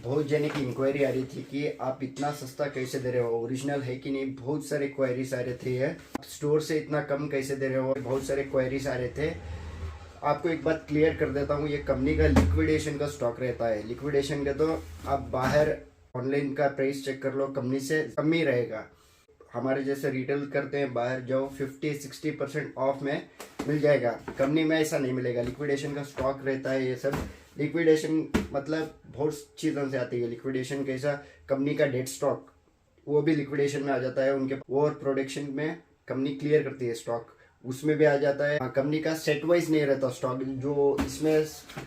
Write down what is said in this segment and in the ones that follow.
बहुत जने की इंक्वायरी आ रही थी कि आप इतना सस्ता कैसे दे रहे हो, ओरिजिनल है कि नहीं। बहुत सारे क्वेरीज आ रहे थे, ये स्टोर से इतना कम कैसे दे रहे हो, बहुत सारे क्वेरीज आ रहे थे। आपको एक बात क्लियर कर देता हूँ, ये कंपनी का लिक्विडेशन का स्टॉक रहता है। लिक्विडेशन का तो आप बाहर ऑनलाइन का प्राइस चेक कर लो, कंपनी से कम ही रहेगा। हमारे जैसे रिटेल करते हैं बाहर जो 50-60% ऑफ में मिल जाएगा, कंपनी में ऐसा नहीं मिलेगा। लिक्विडेशन का स्टॉक रहता है। ये सब लिक्विडेशन मतलब बहुत चीज़ों से आती है। लिक्विडेशन कैसा, कंपनी का डेड स्टॉक वो भी लिक्विडेशन में आ जाता है। उनके ओवर प्रोडक्शन में कंपनी क्लियर करती है स्टॉक, उसमें भी आ जाता है। कंपनी का सेट वाइज नहीं रहता स्टॉक, जो इसमें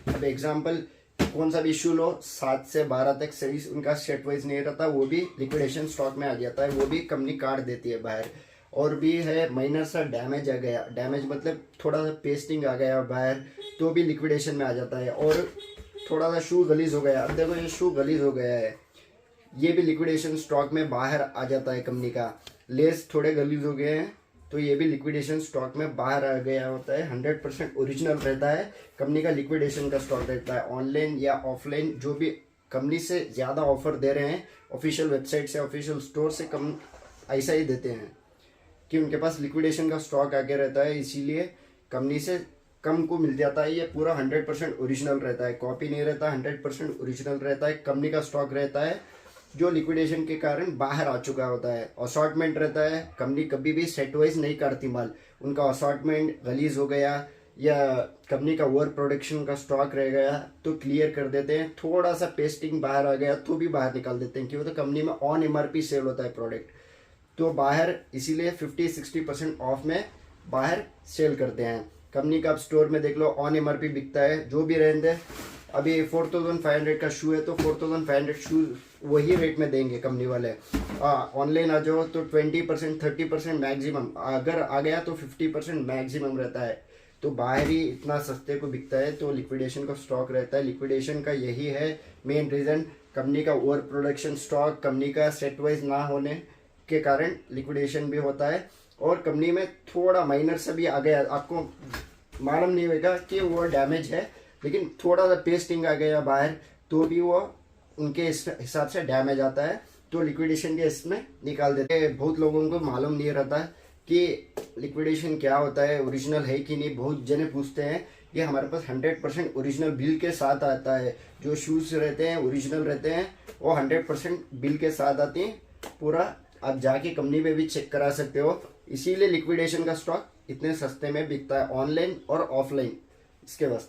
अब एग्जांपल कौन सा भी इशू लो 7 से 12 तक सर्विस उनका सेट वाइज नहीं रहता, वो भी लिक्विडेशन स्टॉक में आ जाता है। वो भी कंपनी काट देती है बाहर। और भी है माइनर सा डैमेज आ गया, डैमेज मतलब थोड़ा सा पेस्टिंग आ गया बाहर, तो भी लिक्विडेशन में आ जाता है। और थोड़ा सा शू गलीज हो गया, अब देखो ये शू गलीज हो गया है, ये भी लिक्विडेशन स्टॉक में बाहर आ जाता है। कंपनी का लेस थोड़े गलीज हो गए हैं, तो ये भी लिक्विडेशन स्टॉक में बाहर आ गया होता है। 100% ओरिजिनल रहता है कंपनी का लिक्विडेशन का स्टॉक रहता है। ऑनलाइन या ऑफलाइन जो भी कंपनी से ज़्यादा ऑफर दे रहे हैं, ऑफिशियल वेबसाइट से, ऑफिशियल स्टोर से कम ऐसा ही देते हैं कि उनके पास लिक्विडेशन का स्टॉक आगे रहता है, इसीलिए कंपनी से कम को मिल जाता है। ये पूरा 100% ओरिजिनल रहता है, कॉपी नहीं रहता, 100% ओरिजिनल रहता है। कंपनी का स्टॉक रहता है जो लिक्विडेशन के कारण बाहर आ चुका होता है। असॉर्टमेंट रहता है, कंपनी कभी भी सेट वाइज नहीं काटती माल। उनका असॉर्टमेंट गलीज हो गया या कंपनी का ओवर प्रोडक्शन का स्टॉक रह गया तो क्लियर कर देते हैं। थोड़ा सा पेस्टिंग बाहर आ गया तो भी बाहर निकाल देते हैं, क्यों तो कंपनी में ऑन MRP सेल होता है प्रोडक्ट, तो बाहर इसीलिए 50-60% ऑफ में बाहर सेल करते हैं। कंपनी का आप स्टोर में देख लो, ऑन MRP बिकता है जो भी रहते। अभी 4500 का शू है तो 4500 शू वही रेट में देंगे कंपनी वाले। ऑनलाइन आ जाओ तो 20% 30% मैक्सिमम, अगर आ गया तो 50% मैक्सिमम रहता है। तो बाहर ही इतना सस्ते को बिकता है, तो लिक्विडेशन का स्टॉक रहता है। लिक्विडेशन का यही है मेन रीज़न, कंपनी का ओवर प्रोडक्शन स्टॉक, कंपनी का सेट वाइज ना होने के कारण लिक्विडेशन भी होता है। और कंपनी में थोड़ा माइनर से भी आ गया, आपको मालूम नहीं होगा कि वो डैमेज है, लेकिन थोड़ा सा पेस्टिंग आ गया बाहर तो भी वो उनके हिसाब से डैमेज आता है, तो लिक्विडेशन के इसमें निकाल देते हैं। बहुत लोगों को मालूम नहीं रहता कि लिक्विडेशन क्या होता है, ओरिजिनल है कि नहीं। बहुत जने पूछते हैं, ये हमारे पास 100% ओरिजिनल बिल के साथ आता है। जो शूज़ रहते हैं ओरिजिनल रहते हैं, वो 100% बिल के साथ आती हैं। पूरा आप जाके कंपनी में भी चेक करा सकते हो। इसीलिए लिक्विडेशन का स्टॉक इतने सस्ते में बिकता है, ऑनलाइन और ऑफलाइन, इसके वास्ते।